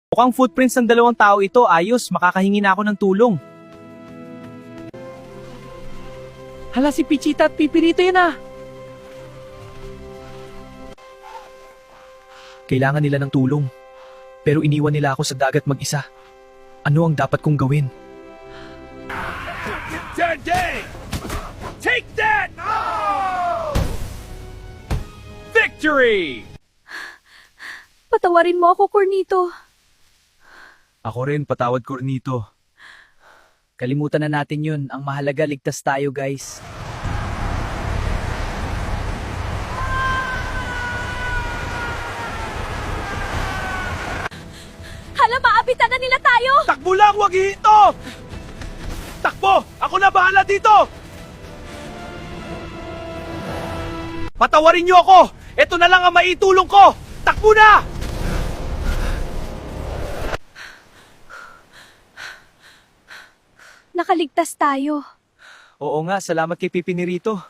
Mukhang footprints ng dalawang tao ito. Ayos, makakahingi na ako ng tulong. Hala, si Pichita at Pipirito yun ah. Kailangan nila ng tulong. Pero iniwan nila ako sa dagat mag-isa. Ano ang dapat kong gawin? Today! Take that! Victory! Patawarin mo ako, Cornito. Ako rin, patawad Cornito. Kalimutan na natin yun. Ang mahalaga, ligtas tayo guys. Hala, maabitan na nila tayo! Takbo lang, wag hihito! Takbo! Ako na bahala dito! Patawarin niyo ako! Ito na lang ang maitulong ko! Takbo na! Nakaligtas tayo. Oo nga, salamat kay Pipi ni Rito.